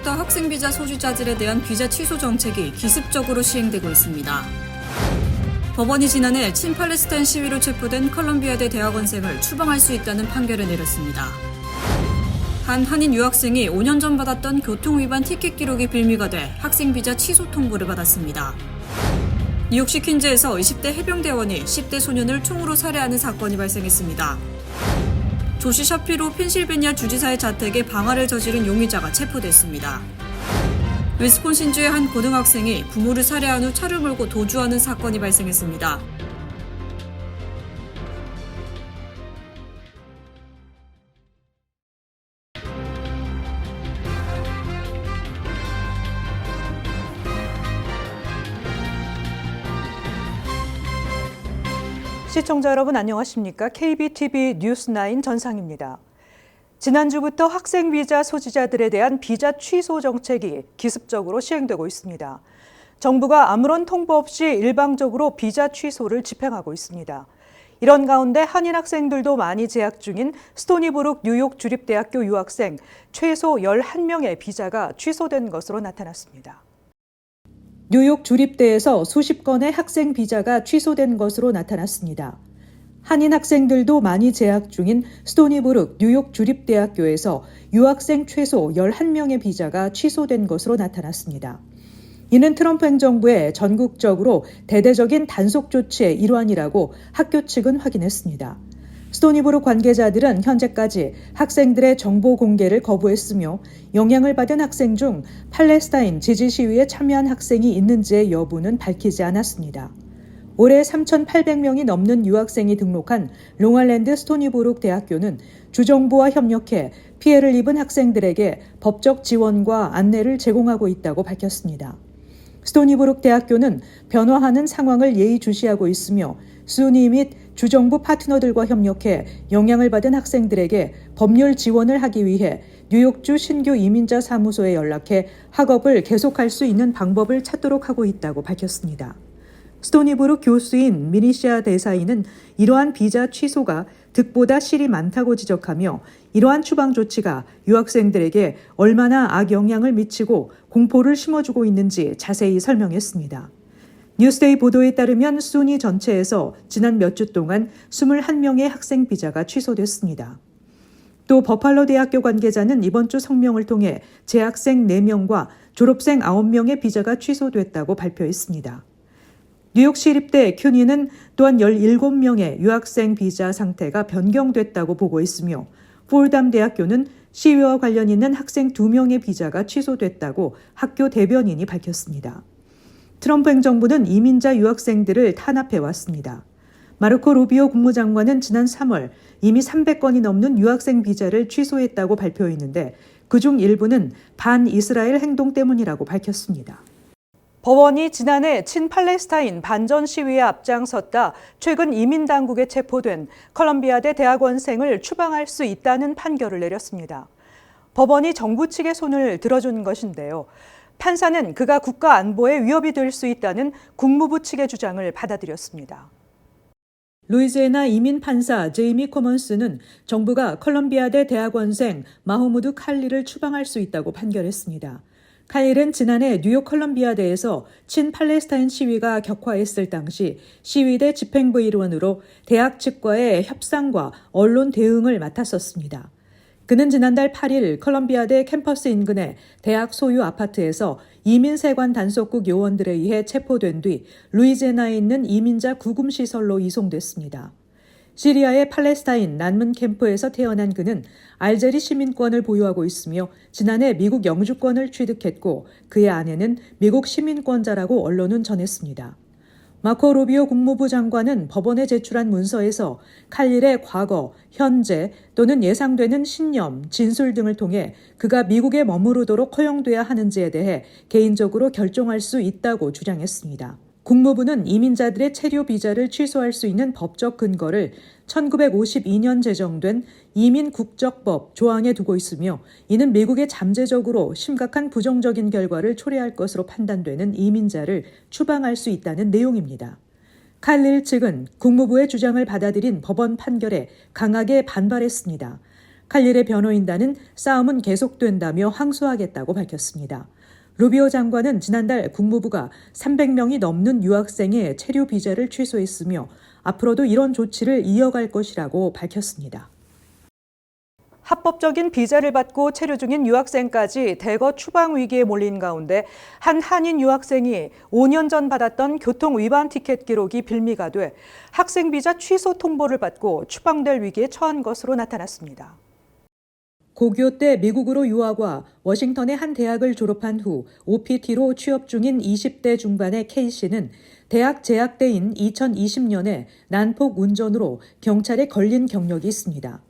지난주부터 학생 비자 소지자들에 대한 비자 취소 정책이 기습적으로 시행되고 있습니다. 법원이 지난해 친팔레스타인 시위로 체포된 컬럼비아대 대학원생을 추방할 수 있다는 판결을 내렸습니다. 한 한인 유학생이 5년 전 받았던 교통위반 티켓 기록이 빌미가 돼 학생 비자 취소 통보를 받았습니다. 뉴욕시 퀸즈에서 20대 해병대원이 10대 소년을 총으로 살해하는 사건이 발생했습니다. 조시 샤피로 펜실베니아 주지사의 자택에 방화를 저지른 용의자가 체포됐습니다. 위스콘신주의 한 고등학생이 부모를 살해한 후 차를 몰고 도주하는 사건이 발생했습니다. 시청자 여러분 안녕하십니까? KBTV 뉴스9 전상입니다. 지난주부터 학생 비자 소지자들에 대한 비자 취소 정책이 기습적으로 시행되고 있습니다. 정부가 아무런 통보 없이 일방적으로 비자 취소를 집행하고 있습니다. 이런 가운데 한인 학생들도 많이 재학 중인 스토니브룩 뉴욕 주립대학교 유학생 최소 11명의 비자가 취소된 것으로 나타났습니다. 뉴욕 주립대에서 수십 건의 학생 비자가 취소된 것으로 나타났습니다. 한인 학생들도 많이 재학 중인 스토니브룩 뉴욕 주립대학교에서 유학생 최소 11명의 비자가 취소된 것으로 나타났습니다. 이는 트럼프 행정부의 전국적으로 대대적인 단속 조치의 일환이라고 학교 측은 확인했습니다. 스토니브룩 관계자들은 현재까지 학생들의 정보 공개를 거부했으며 영향을 받은 학생 중 팔레스타인 지지 시위에 참여한 학생이 있는지의 여부는 밝히지 않았습니다. 올해 3,800명이 넘는 유학생이 등록한 롱아일랜드 스토니브룩 대학교는 주정부와 협력해 피해를 입은 학생들에게 법적 지원과 안내를 제공하고 있다고 밝혔습니다. 스토니브룩 대학교는 변화하는 상황을 예의주시하고 있으며 수니 및 주정부 파트너들과 협력해 영향을 받은 학생들에게 법률 지원을 하기 위해 뉴욕주 신규 이민자 사무소에 연락해 학업을 계속할 수 있는 방법을 찾도록 하고 있다고 밝혔습니다. 스토니브룩 교수인 미니시아 대사인은 이러한 비자 취소가 득보다 실이 많다고 지적하며 이러한 추방 조치가 유학생들에게 얼마나 악영향을 미치고 공포를 심어주고 있는지 자세히 설명했습니다. 뉴스데이 보도에 따르면 수니 전체에서 지난 몇 주 동안 21명의 학생 비자가 취소됐습니다. 또 버팔로 대학교 관계자는 이번 주 성명을 통해 재학생 4명과 졸업생 9명의 비자가 취소됐다고 발표했습니다. 뉴욕시립대 큐니는 또한 17명의 유학생 비자 상태가 변경됐다고 보고했으며 폴담 대학교는 시위와 관련 있는 학생 2명의 비자가 취소됐다고 학교 대변인이 밝혔습니다. 트럼프 행정부는 이민자 유학생들을 탄압해왔습니다. 마르코 루비오 국무장관은 지난 3월 이미 300건이 넘는 유학생 비자를 취소했다고 발표했는데 그중 일부는 반이스라엘 행동 때문이라고 밝혔습니다. 법원이 지난해 친팔레스타인 반전 시위에 앞장섰다 최근 이민당국에 체포된 컬럼비아대 대학원생을 추방할 수 있다는 판결을 내렸습니다. 법원이 정부 측의 손을 들어준 것인데요. 판사는 그가 국가 안보에 위협이 될 수 있다는 국무부 측의 주장을 받아들였습니다. 루이지애나 이민 판사 제이미 코먼스는 정부가 컬럼비아대 대학원생 마호무드 칼리를 추방할 수 있다고 판결했습니다. 칼릴은 지난해 뉴욕 컬럼비아대에서 친팔레스타인 시위가 격화했을 당시 시위대 집행부 일원으로 대학 측과의 협상과 언론 대응을 맡았었습니다. 그는 지난달 8일 컬럼비아대 캠퍼스 인근의 대학 소유 아파트에서 이민세관 단속국 요원들에 의해 체포된 뒤 루이지애나에 있는 이민자 구금시설로 이송됐습니다. 시리아의 팔레스타인 난민 캠프에서 태어난 그는 알제리 시민권을 보유하고 있으며 지난해 미국 영주권을 취득했고 그의 아내는 미국 시민권자라고 언론은 전했습니다. 마코 루비오 국무부 장관은 법원에 제출한 문서에서 칼릴의 과거, 현재 또는 예상되는 신념, 진술 등을 통해 그가 미국에 머무르도록 허용돼야 하는지에 대해 개인적으로 결정할 수 있다고 주장했습니다. 국무부는 이민자들의 체류 비자를 취소할 수 있는 법적 근거를 1952년 제정된 이민국적법 조항에 두고 있으며 이는 미국에 잠재적으로 심각한 부정적인 결과를 초래할 것으로 판단되는 이민자를 추방할 수 있다는 내용입니다. 칼릴 측은 국무부의 주장을 받아들인 법원 판결에 강하게 반발했습니다. 칼릴의 변호인단은 싸움은 계속된다며 항소하겠다고 밝혔습니다. 루비오 장관은 지난달 국무부가 300명이 넘는 유학생의 체류 비자를 취소했으며 앞으로도 이런 조치를 이어갈 것이라고 밝혔습니다. 합법적인 비자를 받고 체류 중인 유학생까지 대거 추방 위기에 몰린 가운데 한 한인 유학생이 5년 전 받았던 교통 위반 티켓 기록이 빌미가 돼 학생 비자 취소 통보를 받고 추방될 위기에 처한 것으로 나타났습니다. 고교 때 미국으로 유학와 워싱턴의 한 대학을 졸업한 후 OPT로 취업 중인 20대 중반의 K씨는 대학 재학 때인 2020년에 난폭 운전으로 경찰에 걸린 경력이 있습니다.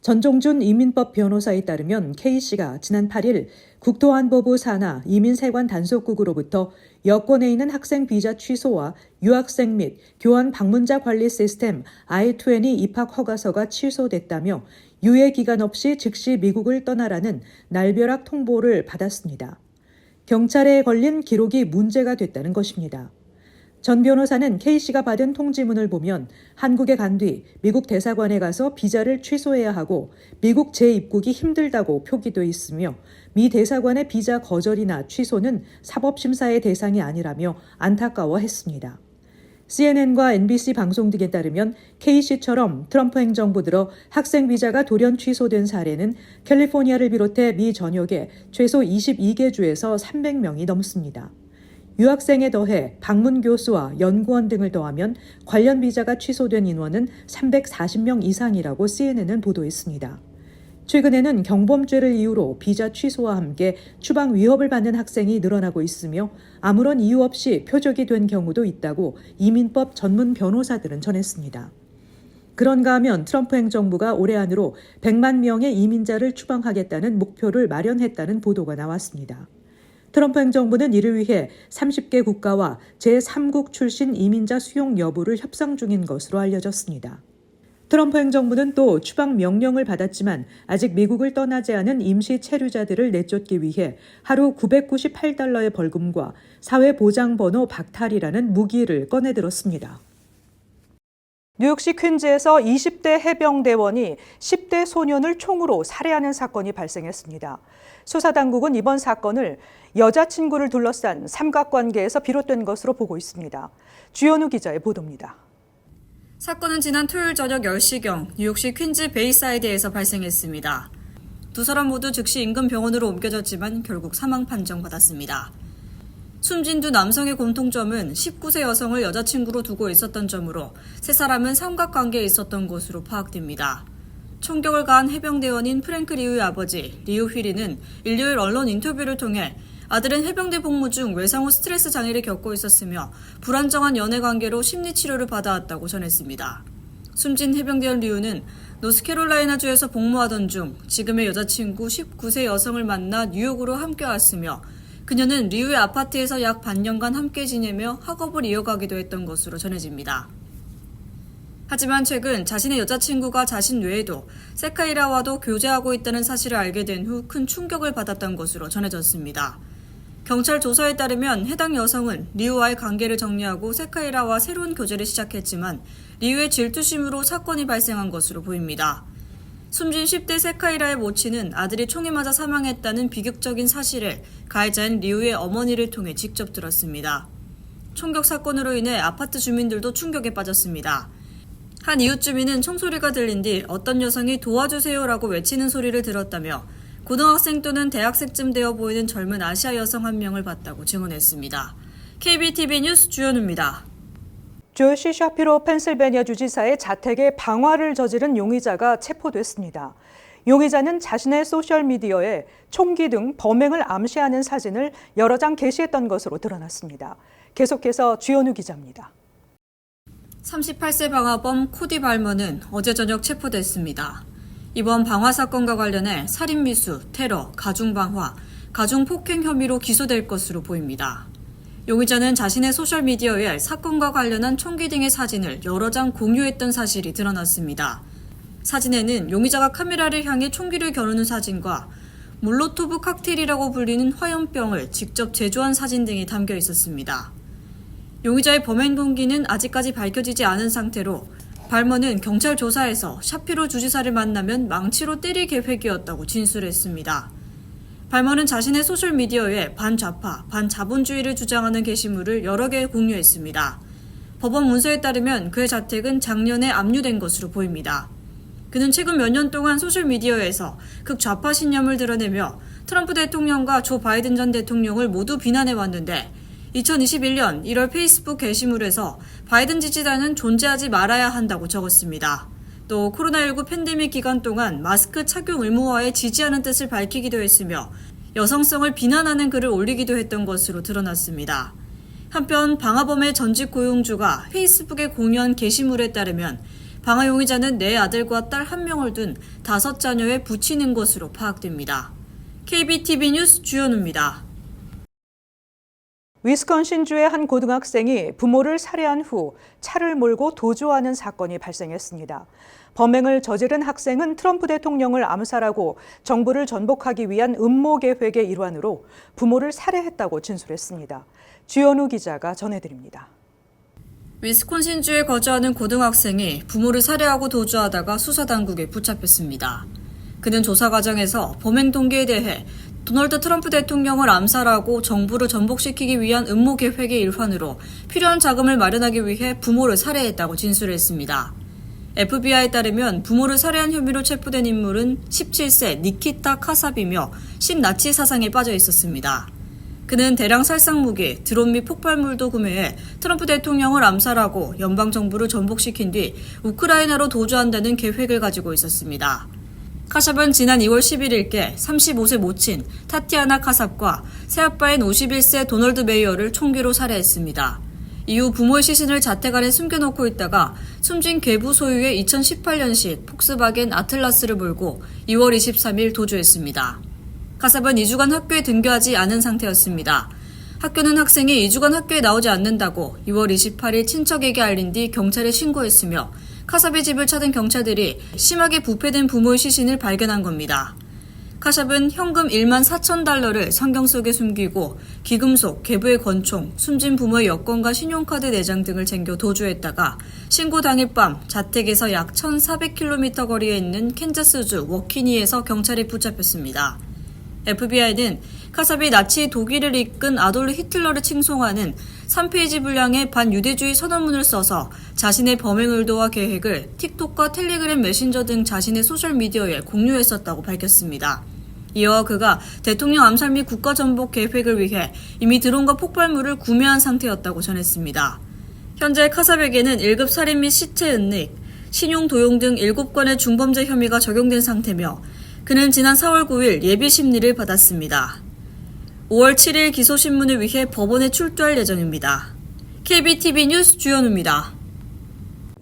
전종준 이민법 변호사에 따르면 K씨가 지난 8일 국토안보부 산하 이민세관 단속국으로부터 여권에 있는 학생 비자 취소와 유학생 및 교환 방문자 관리 시스템 I-20 입학 허가서가 취소됐다며 유예 기간 없이 즉시 미국을 떠나라는 날벼락 통보를 받았습니다. 경찰에 걸린 기록이 문제가 됐다는 것입니다. 전 변호사는 K씨가 받은 통지문을 보면 한국에 간 뒤 미국 대사관에 가서 비자를 취소해야 하고 미국 재입국이 힘들다고 표기돼 있으며 미 대사관의 비자 거절이나 취소는 사법심사의 대상이 아니라며 안타까워했습니다. CNN과 NBC 방송 등에 따르면 K씨처럼 트럼프 행정부 들어 학생 비자가 돌연 취소된 사례는 캘리포니아를 비롯해 미 전역에 최소 22개 주에서 300명이 넘습니다. 유학생에 더해 방문 교수와 연구원 등을 더하면 관련 비자가 취소된 인원은 340명 이상이라고 CNN은 보도했습니다. 최근에는 경범죄를 이유로 비자 취소와 함께 추방 위협을 받는 학생이 늘어나고 있으며 아무런 이유 없이 표적이 된 경우도 있다고 이민법 전문 변호사들은 전했습니다. 그런가 하면 트럼프 행정부가 올해 안으로 100만 명의 이민자를 추방하겠다는 목표를 마련했다는 보도가 나왔습니다. 트럼프 행정부는 이를 위해 30개 국가와 제3국 출신 이민자 수용 여부를 협상 중인 것으로 알려졌습니다. 트럼프 행정부는 또 추방 명령을 받았지만 아직 미국을 떠나지 않은 임시 체류자들을 내쫓기 위해 하루 $998의 벌금과 사회보장번호 박탈이라는 무기를 꺼내들었습니다. 뉴욕시 퀸즈에서 20대 해병대원이 10대 소년을 총으로 살해하는 사건이 발생했습니다. 수사당국은 이번 사건을 여자친구를 둘러싼 삼각관계에서 비롯된 것으로 보고 있습니다. 주현우 기자의 보도입니다. 사건은 지난 토요일 저녁 10시경 뉴욕시 퀸즈 베이사이드에서 발생했습니다. 두 사람 모두 즉시 인근 병원으로 옮겨졌지만 결국 사망 판정받았습니다. 숨진 두 남성의 공통점은 19세 여성을 여자친구로 두고 있었던 점으로 세 사람은 삼각관계에 있었던 것으로 파악됩니다. 총격을 가한 해병대원인 프랭크 리우의 아버지 리우 휠이는 일요일 언론 인터뷰를 통해 아들은 해병대 복무 중 외상 후 스트레스 장애를 겪고 있었으며 불안정한 연애 관계로 심리치료를 받아왔다고 전했습니다. 숨진 해병대원 리우는 노스캐롤라이나주에서 복무하던 중 지금의 여자친구 19세 여성을 만나 뉴욕으로 함께 왔으며 그녀는 리우의 아파트에서 약 반년간 함께 지내며 학업을 이어가기도 했던 것으로 전해집니다. 하지만 최근 자신의 여자친구가 자신 외에도 세카이라와도 교제하고 있다는 사실을 알게 된 후 큰 충격을 받았던 것으로 전해졌습니다. 경찰 조사에 따르면 해당 여성은 리우와의 관계를 정리하고 세카이라와 새로운 교제를 시작했지만 리우의 질투심으로 사건이 발생한 것으로 보입니다. 숨진 10대 세카이라의 모친은 아들이 총에 맞아 사망했다는 비극적인 사실을 가해자인 리우의 어머니를 통해 직접 들었습니다. 총격 사건으로 인해 아파트 주민들도 충격에 빠졌습니다. 한 이웃 주민은 총소리가 들린 뒤 어떤 여성이 도와주세요라고 외치는 소리를 들었다며 고등학생 또는 대학생쯤 되어 보이는 젊은 아시아 여성 한 명을 봤다고 증언했습니다. KBTV 뉴스 주현우입니다. 조시 샤피로 펜실베니아 주지사의 자택에 방화를 저지른 용의자가 체포됐습니다. 용의자는 자신의 소셜미디어에 총기 등 범행을 암시하는 사진을 여러 장 게시했던 것으로 드러났습니다. 계속해서 주현우 기자입니다. 38세 방화범 코디 발머는 어제 저녁 체포됐습니다. 이번 방화 사건과 관련해 살인미수, 테러, 가중방화, 가중폭행 혐의로 기소될 것으로 보입니다. 용의자는 자신의 소셜미디어에 사건과 관련한 총기 등의 사진을 여러 장 공유했던 사실이 드러났습니다. 사진에는 용의자가 카메라를 향해 총기를 겨누는 사진과 몰로토브 칵테일이라고 불리는 화염병을 직접 제조한 사진 등이 담겨 있었습니다. 용의자의 범행 동기는 아직까지 밝혀지지 않은 상태로 발머는 경찰 조사에서 샤피로 주지사를 만나면 망치로 때릴 계획이었다고 진술했습니다. 발머는 자신의 소셜미디어에 반좌파, 반자본주의를 주장하는 게시물을 여러 개 공유했습니다. 법원 문서에 따르면 그의 자택은 작년에 압류된 것으로 보입니다. 그는 최근 몇 년 동안 소셜미디어에서 극좌파 신념을 드러내며 트럼프 대통령과 조 바이든 전 대통령을 모두 비난해왔는데 2021년 1월 페이스북 게시물에서 바이든 지지자는 존재하지 말아야 한다고 적었습니다. 또 코로나19 팬데믹 기간 동안 마스크 착용 의무화에 지지하는 뜻을 밝히기도 했으며 여성성을 비난하는 글을 올리기도 했던 것으로 드러났습니다. 한편 방화범의 전직 고용주가 페이스북에 공유한 게시물에 따르면 방화 용의자는 4아들과 딸 1명을 둔 5자녀에 부치는 것으로 파악됩니다. KBTV 뉴스 주현우입니다. 위스콘신주의 한 고등학생이 부모를 살해한 후 차를 몰고 도주하는 사건이 발생했습니다. 범행을 저지른 학생은 트럼프 대통령을 암살하고 정부를 전복하기 위한 음모 계획의 일환으로 부모를 살해했다고 진술했습니다. 주현우 기자가 전해드립니다. 위스콘신주에 거주하는 고등학생이 부모를 살해하고 도주하다가 수사당국에 붙잡혔습니다. 그는 조사 과정에서 범행 동기에 대해 도널드 트럼프 대통령을 암살하고 정부를 전복시키기 위한 음모 계획의 일환으로 필요한 자금을 마련하기 위해 부모를 살해했다고 진술했습니다. FBI에 따르면 부모를 살해한 혐의로 체포된 인물은 17세 니키타 카삽이며 신나치 사상에 빠져 있었습니다. 그는 대량 살상 무기, 드론 및 폭발물도 구매해 트럼프 대통령을 암살하고 연방정부를 전복시킨 뒤 우크라이나로 도주한다는 계획을 가지고 있었습니다. 카삽은 지난 2월 11일께 35세 모친 타티아나 카삽과 새아빠인 51세 도널드 메이어를 총기로 살해했습니다. 이후 부모의 시신을 자택 안에 숨겨놓고 있다가 숨진 괴부 소유의 2018년식 폭스바겐 아틀라스를 몰고 2월 23일 도주했습니다. 카삽은 2주간 학교에 등교하지 않은 상태였습니다. 학교는 학생이 2주간 학교에 나오지 않는다고 2월 28일 친척에게 알린 뒤 경찰에 신고했으며 카삽의 집을 찾은 경찰들이 심하게 부패된 부모의 시신을 발견한 겁니다. 카삽은 현금 1만 4천 달러를 상경 속에 숨기고 귀금속, 계부의 권총, 숨진 부모의 여권과 신용카드 내장 등을 챙겨 도주했다가 신고 당일 밤 자택에서 약 1,400km 거리에 있는 캔자스주 워키니에서 경찰에 붙잡혔습니다. FBI는 카삽이 나치 독일을 이끈 아돌프 히틀러를 칭송하는 3페이지 분량의 반유대주의 선언문을 써서 자신의 범행 의도와 계획을 틱톡과 텔레그램 메신저 등 자신의 소셜미디어에 공유했었다고 밝혔습니다. 이어 그가 대통령 암살 및 국가전복 계획을 위해 이미 드론과 폭발물을 구매한 상태였다고 전했습니다. 현재 카삽에게는 1급 살인 및 시체 은닉, 신용 도용 등 7건의 중범죄 혐의가 적용된 상태며 그는 지난 4월 9일 예비 심리를 받았습니다. 5월 7일 기소신문을 위해 법원에 출두할 예정입니다. KBTV 뉴스 주현우입니다.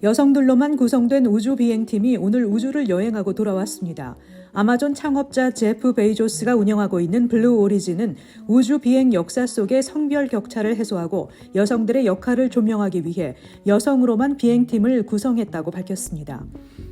여성들로만 구성된 우주 비행팀이 오늘 우주를 여행하고 돌아왔습니다. 아마존 창업자 제프 베이조스가 운영하고 있는 블루 오리진은 우주 비행 역사 속의 성별 격차를 해소하고 여성들의 역할을 조명하기 위해 여성으로만 비행팀을 구성했다고 밝혔습니다.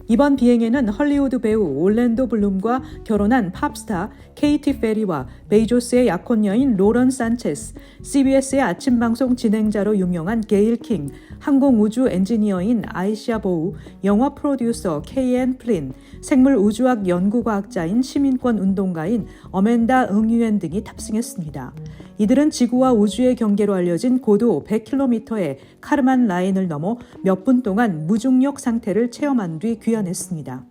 이번 비행에는 헐리우드 배우 올랜도 블룸과 결혼한 팝스타 케이티 페리와 베이조스의 약혼 여인 로런 산체스, CBS의 아침 방송 진행자로 유명한 게일 킹, 항공우주 엔지니어인 아이샤 보우, 영화 프로듀서 케이앤 플린, 생물 우주학 연구과학자인 시민권 운동가인 어멘다 응유엔 등이 탑승했습니다. 이들은 지구와 우주의 경계로 알려진 고도 100km의 카르만 라인을 넘어 몇 분 동안 무중력 상태를 체험한 뒤 귀환했습니다.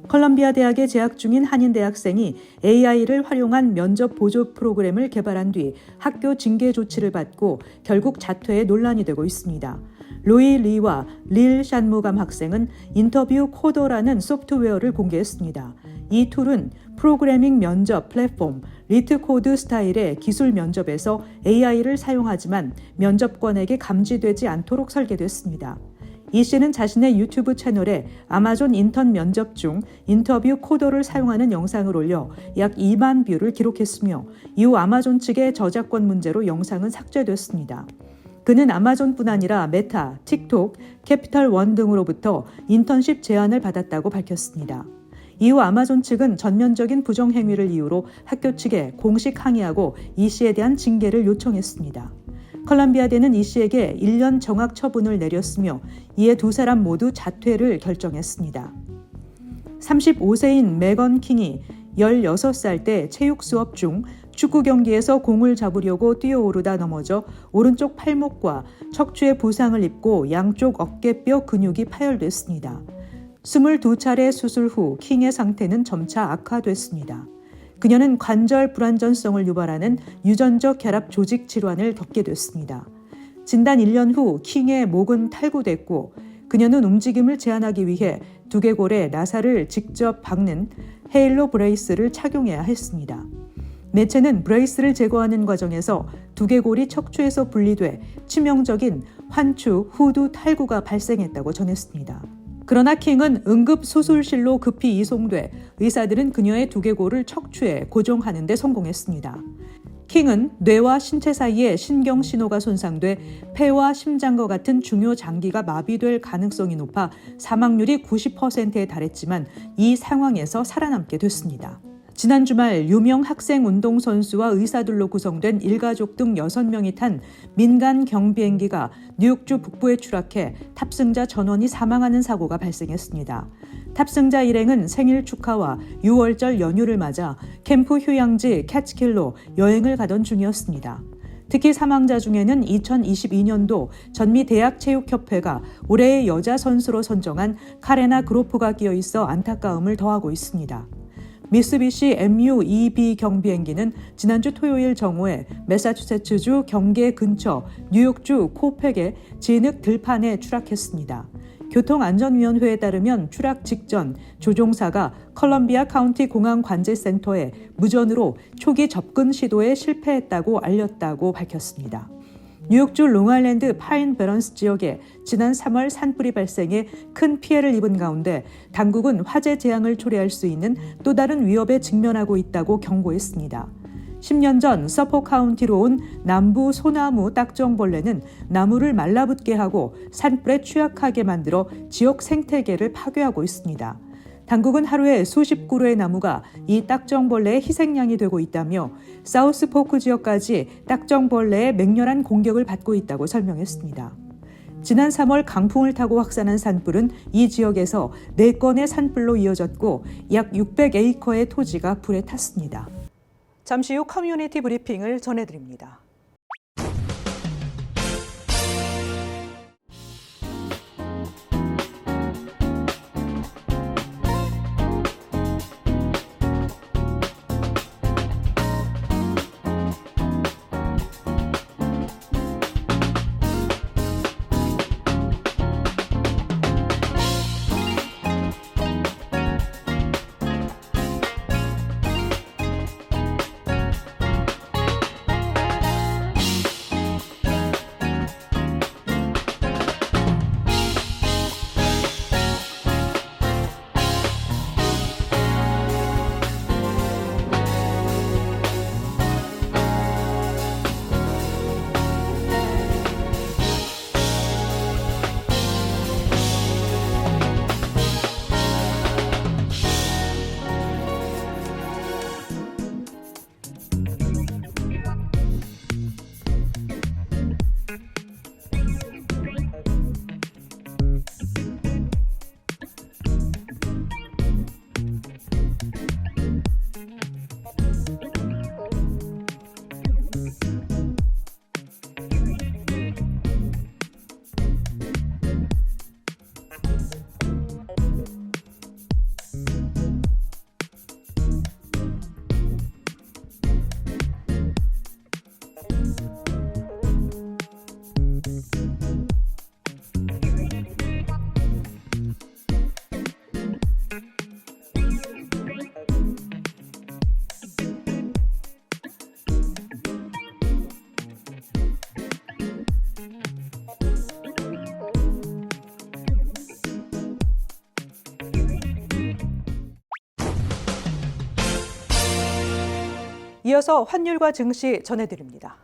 컬럼비아 대학에 재학 중인 한인 대학생이 AI를 활용한 면접 보조 프로그램을 개발한 뒤 학교 징계 조치를 받고 결국 자퇴해 논란이 되고 있습니다. 로이 리와 릴 샨무감 학생은 인터뷰 코더라는 소프트웨어를 공개했습니다. 이 툴은 프로그래밍 면접 플랫폼 리트코드 스타일의 기술 면접에서 AI를 사용하지만 면접관에게 감지되지 않도록 설계됐습니다. 이 씨는 자신의 유튜브 채널에 아마존 인턴 면접 중 인터뷰 코더를 사용하는 영상을 올려 약 2만 뷰를 기록했으며 이후 아마존 측의 저작권 문제로 영상은 삭제됐습니다. 그는 아마존뿐 아니라 메타, 틱톡, 캐피털 원 등으로부터 인턴십 제안을 받았다고 밝혔습니다. 이후 아마존 측은 전면적인 부정행위를 이유로 학교 측에 공식 항의하고 이 씨에 대한 징계를 요청했습니다. 컬럼비아대는 이 씨에게 1년 정학 처분을 내렸으며 이에 두 사람 모두 자퇴를 결정했습니다. 35세인 메건 킹이 16살 때 체육 수업 중 축구 경기에서 공을 잡으려고 뛰어오르다 넘어져 오른쪽 팔목과 척추에 부상을 입고 양쪽 어깨뼈 근육이 파열됐습니다. 22차례 수술 후 킹의 상태는 점차 악화됐습니다. 그녀는 관절 불안전성을 유발하는 유전적 결합 조직 질환을 겪게 됐습니다. 진단 1년 후 킹의 목은 탈구됐고 그녀는 움직임을 제한하기 위해 두개골에 나사를 직접 박는 헤일로 브레이스를 착용해야 했습니다. 매체는 브레이스를 제거하는 과정에서 두개골이 척추에서 분리돼 치명적인 환추 후두 탈구가 발생했다고 전했습니다. 그러나 킹은 응급수술실로 급히 이송돼 의사들은 그녀의 두개골을 척추에 고정하는 데 성공했습니다. 킹은 뇌와 신체 사이에 신경 신호가 손상돼 폐와 심장과 같은 중요 장기가 마비될 가능성이 높아 사망률이 90%에 달했지만 이 상황에서 살아남게 됐습니다. 지난 주말 유명 학생 운동선수와 의사들로 구성된 일가족 등 6명이 탄 민간 경비행기가 뉴욕주 북부에 추락해 탑승자 전원이 사망하는 사고가 발생했습니다. 탑승자 일행은 생일 축하와 6월절 연휴를 맞아 캠프 휴양지 캐치킬로 여행을 가던 중이었습니다. 특히 사망자 중에는 2022년도 전미 대학체육협회가 올해의 여자 선수로 선정한 카레나 그로프가 끼어 있어 안타까움을 더하고 있습니다. 미쓰비시 MU-2B 경비행기는 지난주 토요일 정오에 매사추세츠주 경계 근처 뉴욕주 코펙의 진흙 들판에 추락했습니다. 교통안전위원회에 따르면 추락 직전 조종사가 컬럼비아 카운티 공항관제센터에 무전으로 초기 접근 시도에 실패했다고 알렸다고 밝혔습니다. 뉴욕주 롱아일랜드 파인 베런스 지역에 지난 3월 산불이 발생해 큰 피해를 입은 가운데 당국은 화재 재앙을 초래할 수 있는 또 다른 위협에 직면하고 있다고 경고했습니다. 10년 전 서포 카운티로 온 남부 소나무 딱정벌레는 나무를 말라붙게 하고 산불에 취약하게 만들어 지역 생태계를 파괴하고 있습니다. 당국은 하루에 수십 그루의 나무가 이 딱정벌레의 희생양이 되고 있다며 사우스포크 지역까지 딱정벌레의 맹렬한 공격을 받고 있다고 설명했습니다. 지난 3월 강풍을 타고 확산한 산불은 이 지역에서 4건의 산불로 이어졌고 약 600에이커의 토지가 불에 탔습니다. 잠시 후 커뮤니티 브리핑을 전해드립니다. 이어서 환율과 증시 전해드립니다.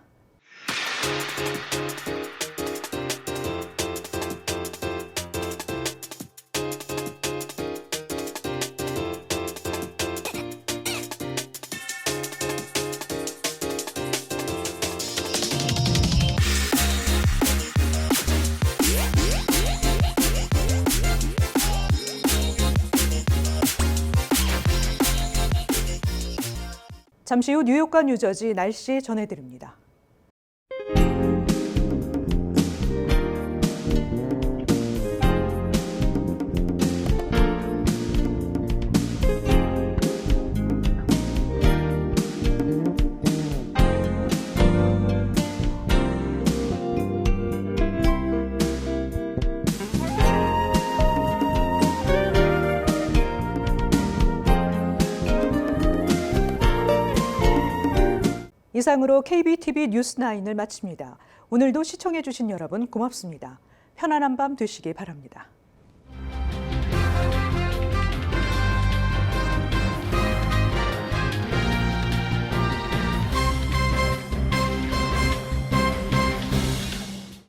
잠시 후 뉴욕과 뉴저지 날씨 전해드립니다. 이상으로 KBTV 뉴스9을 마칩니다. 오늘도 시청해주신 여러분 고맙습니다. 편안한 밤 되시기 바랍니다.